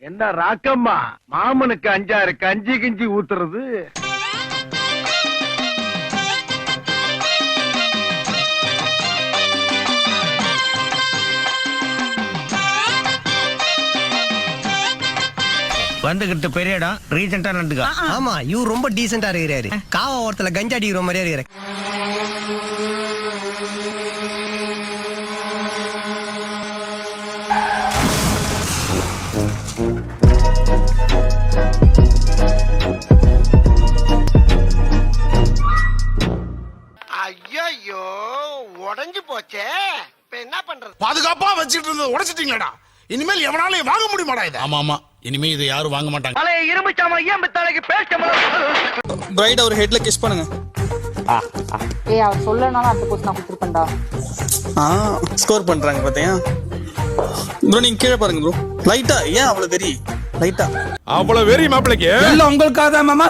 என்ன ராக்கம்மா, மாமனுக்கு 5-6 கஞ்சி கிஞ்சி ஊத்துறது. வந்துகிட்டு பெரிய இடம் ரீசெண்டா நண்டுக்கா. ஆமா, இவர் ரொம்ப டீசெண்டா இருக்கிறாரு. காவா ஓரத்துல கஞ்சா அடிக்கிற மாதிரியா இருக்கிறாரு. ஐயோ, உடைஞ்சு போச்சே. இப்ப என்ன பண்றது? பாதுகாப்பா வச்சிட்டு இருந்தது உடைச்சிட்டீங்களா? இனிமேல் எவனாலும் வாங்க முடியுமாடா இதை? ஆமா ஆமா, இனிமே இதை யாரும் வாங்க மாட்டாங்க. பழைய இரும்பு சாமா ஏன் பித்தாளைக்கு பேச பிரைட் அவர் ஹெட்ல கிஸ் பண்ணுங்க. ஏய், அவர் சொல்லனால அந்த போஸ்ட் நான் கொடுத்துருப்பேன்டா. ஸ்கோர் பண்றாங்க பாத்தியா ப்ரோ? நீங்க கீழே பாருங்க ப்ரோ. லைட்டா ஏன் அவ்வளவு வெறி? லைட்டா அவ்வளவு வெறி மாப்பிளைக்கு எல்லாம் உங்களுக்காக தான் மாமா.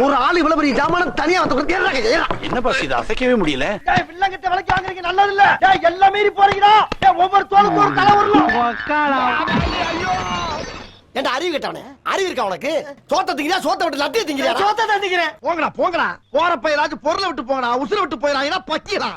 ஒரு ஆள் இவ்வளவு பெரிய ஜாமான் தனியா என்ன பாஸ், இது அசைக்கவே முடியல. வில்லங்கத்தை விலைக்கு வாங்குறீங்க, நல்லது இல்ல. எல்லாம் மீறி போறீங்களா? ஒவ்வொரு தோளுக்கு ஒரு தலை வரணும். ஏன்டா அறிவு கேட்டவனே, அறிவு இருக்கா உனக்கு? சோத்த திங்கிறா, சோத்த விட்டு லட்டிய திங்கிறா? சோத்த தான் திங்கிறேன். போங்கடா போங்கடா, போறப்ப ஏதாச்சும் பொருளை விட்டு போங்கடா, உசுர விட்டு போயிடாங்கன்னா பக்கிடா.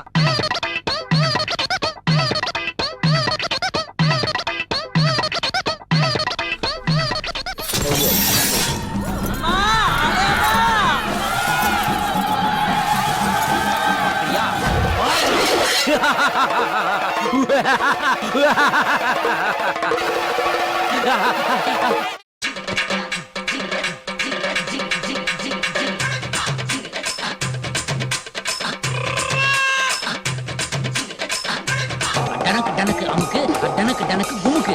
டனக்கு டனக்கு அமுக்கு, டனக்கு டனக்கு குமுக்கு.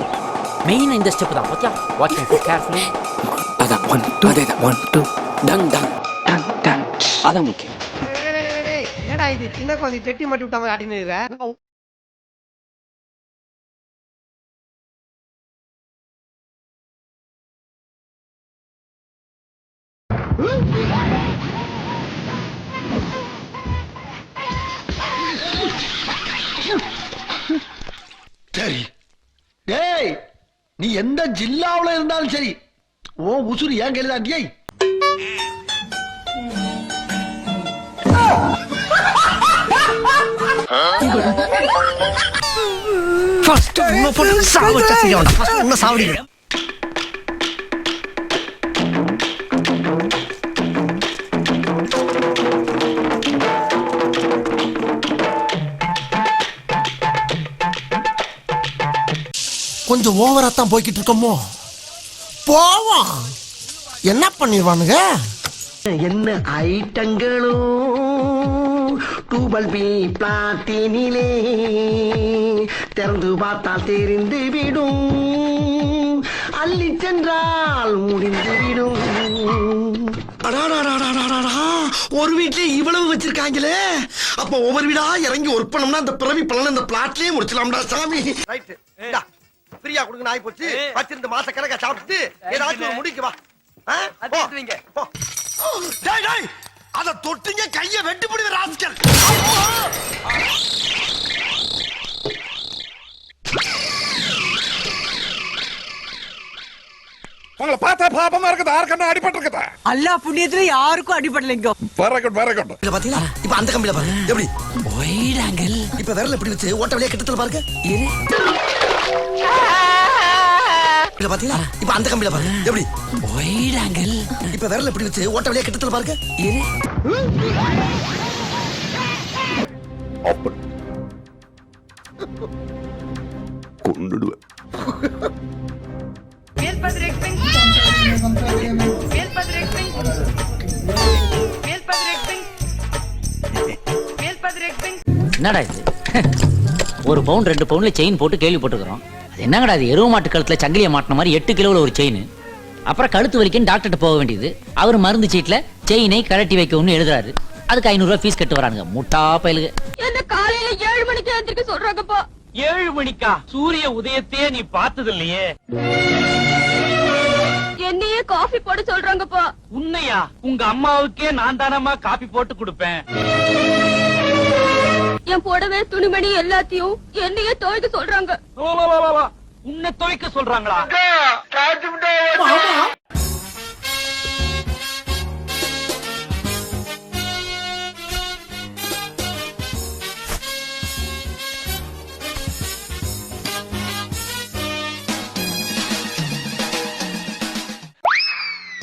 மெயினா இந்த ஸ்டெப் தான். பாத்தியா? Watch it carefully. அதான் 1 2 அதேதான் 1 2 டங் டங் டங் டங். அதான் முக்கியம். என்னடா இது சின்ன குழந்தை தெட்டி மாட்டி விட்ட மாதிரி ஆடினு இருக்க? சரி டேய், நீ எந்த ஜில்லாவுல இருந்தாலும் சரி, ஓ உசுறு ஏன் கையில தாண்டியை? ஃபர்ஸ்ட் உன்னை போட்டு சாவச்சா செய்யணும். ஃபர்ஸ்ட் உன்னை சாவடிங்க. கொஞ்சம் ஓவரா தான் போய்கிட்டு இருக்கோமோ. போவோம், என்ன பண்ணிடுவானுங்க? என்ன ஐட்டங்களோ டூபல் பி பிளாட்டினிலே திறந்து பார்த்தால் தெரிந்து விடும், அள்ளி சென்றால் முடிந்து விடும். ஒரு வீட்லயே இவ்வளவு வச்சிருக்காங்களே, அப்ப ஒவ்வொரு வீடா இறங்கி ஒர்க் பண்ணோம்னா அந்த பிறவி பலன் அந்த பிளாட்லயே முடிச்சலாம்டா சாமி. ரைட், ஃப்ரீயா கொடுங்க. நாய் போச்சு வச்சிருந்து மாச கணக்கா சாப்பிட்டு ஏதாச்சும் ஒரு முடிக்கு வா. அத தொட்டிங்க கைய வெட்டி பிடிக்கிற ராஸ்கல். உங்களை பார்த்தா பாப்பமா இருக்குது. யாருக்கన్నా அடிபட்டு இருக்குதா? அல்லா புண்ணியத்துல யாருக்கும் அடிபடலைங்க. பரகட் இத பாத்தீங்களா? இப்ப அந்த கம்பில பாருங்க எப்படி ஒயிட் ஆங்கிள். இப்ப விரல எப்படி வச்சு ஓட்ட வழியா கிட்டத்துல பாருங்க. இத பாத்தீங்களா? இப்ப அந்த கம்பில பாருங்க எப்படி ஒயிட் ஆங்கிள். இப்ப விரல எப்படி வச்சு ஓட்ட வழியா கிட்டத்துல பாருங்க. கொன்னுடுவேன். என்னடா இது? 1 பவுன் 2 பவுன்ல செயின் போட்டு கேள்வி போட்டுக்கிறோம். அது என்னங்கடா அது எருவ மாட்டு கழுத்துல சங்கிலியை மாட்டின மாதிரி 8 கிலோவில் ஒரு செயின். அப்புறம் கழுத்து வலிக்குன்னு டாக்டர்கிட்ட போக வேண்டியது. அவர் மருந்து சீட்டில் செயினை கழட்டி வைக்கணும்னு எழுதுறாரு. அதுக்கு 500 ரூபாய் ஃபீஸ் கட்டு வரானுங்க முட்டா பயலுங்க. என்ன காலையில 7 மணிக்கு எழுந்திருக்க சொல்றாங்கப்பா. 7 மணிக்கா? சூரிய உதயத்தையே நீ பார்த்தது இல்லையே. என்னையே காஃபி போட சொல்றாங்கப்பா. உன்னையா? உங்க அம்மாவுக்கே நான் தானம்மா காபி போட்டு கொடுப்பேன். என் புடவை துணிமணி எல்லாத்தையும் என்னையே துவைக்க சொல்றாங்க. உன்னை துவைக்க சொல்றாங்களா?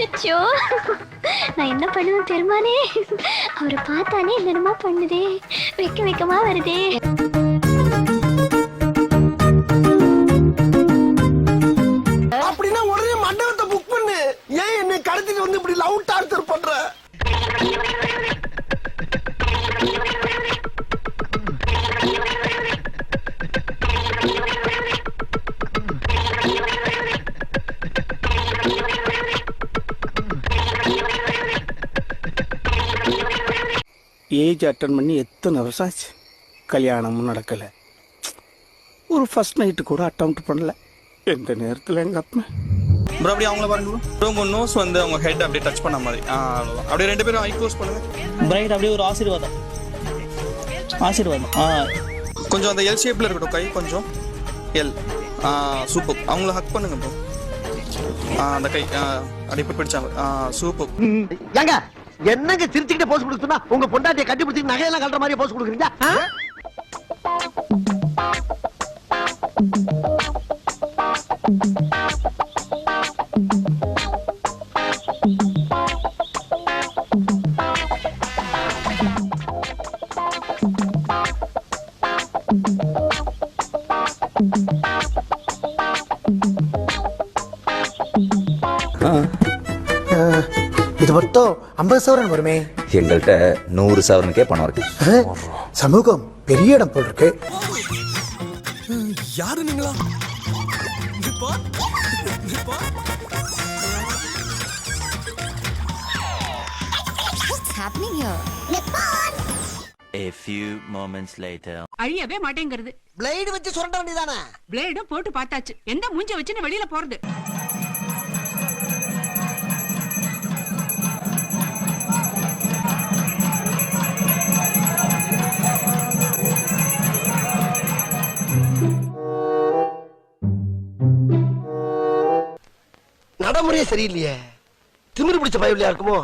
அச்சோ, நான் என்ன பண்ணுவேன் பெருமானே? அவரை பார்த்தானே என்னமா பண்ணுதே, வெக்கமா வருதே. அப்படின்னா உடனே மண்டபத்தை புக் பண்ணு. ஏன் என்னை கடத்திட்டு வந்து இப்படி லவ் டார்ச்சர் பண்ற? ஏஜ் அட்டன் பண்ணி எத்தனை வருஷம் ஆச்சு, கல்யாணமும் நடக்கலை, ஒரு ஃபர்ஸ்ட் நைட்டு கூட அட்டம் பண்ணல. எந்த நேரத்தில் எங்கள் அப்பா ப்ரோ அப்படியே அவங்கள பாருங்க ப்ரோ. உங்கள் நோஸ் வந்து அவங்க ஹெட் அப்படியே டச் பண்ண மாதிரி. அப்படியே 2 பேரும் ஐ க்ளோஸ் பண்ணுங்க. பிரைட் அப்படியே ஒரு ஆசீர்வாதம். கொஞ்சம் அந்த எல் ஷேப்பில் இருக்கட்டும் கை, கொஞ்சம் எல். சூப்பர். அவங்கள ஹக் பண்ணுங்க ப்ரோ. அந்த கை அப்படியே பிடிச்சாங்க. சூப்பர். ஏங்க என்னங்க சிரிச்சுக்கிட்டே போஸ் கொடுக்குறா? உங்க பொண்டாட்டியை கட்டி பிடிச்சி நகையெல்லாம் கட்டுற மாதிரி போஸ் கொடுக்குறீங்க. இது மட்டும் 50 சவரன் வருமே. எங்கள்கிட்ட 100 சவரனுக்கே பணம் இருக்கு. சமூகம் பெரிய இடம் போல் இருக்கு. யாரு நீங்களா? A few moments later. அழியவே மாட்டேங்கிறது. பிளேடு வச்சு சுரண்ட வேண்டியதானே? பிளேடும் போட்டு பார்த்தாச்சு. எந்த மூஞ்ச வச்சுன்னு வெளியில போறது? நடைமுறையே சரியில்லையே. திமிரு பிடிச்ச பயவில்லையா இருக்குமோ?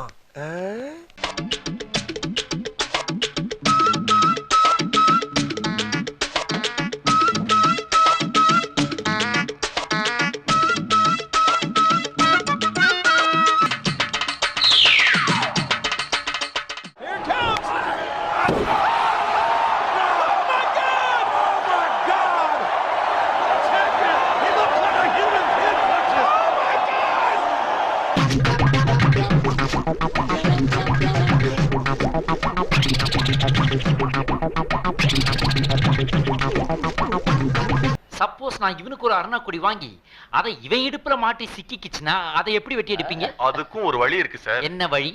சப்போஸ் நான் இவனுக்கு ஒரு அருணாக்குடி வாங்கி அதை இவன் இடுப்புல மாட்டி சிக்கிக்கிச்சுன்னா அதை எப்படி வெட்டி எடுப்பீங்க? அதுக்கும் ஒரு வழி இருக்கு சார். என்ன வழி?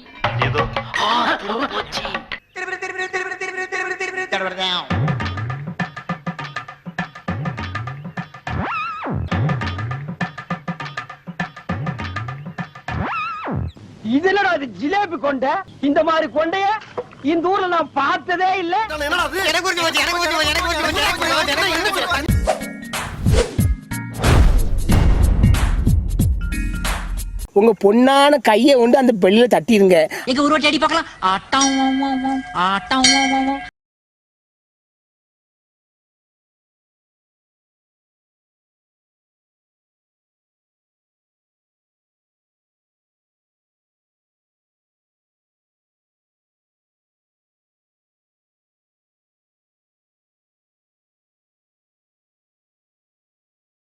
ஏதோ போச்சு. இதெல்லாம் அது ஜிலேபி கொண்ட. இந்த மாதிரி கொண்டைய இந்த ஊர்ல நான் பார்த்ததே இல்ல. உங்க பொண்ணான கையை கொண்டு அந்த பெல்லில தட்டிருங்க. எங்க ஒரு வாட்டி அடி பார்க்கலாம். ஆட்டம்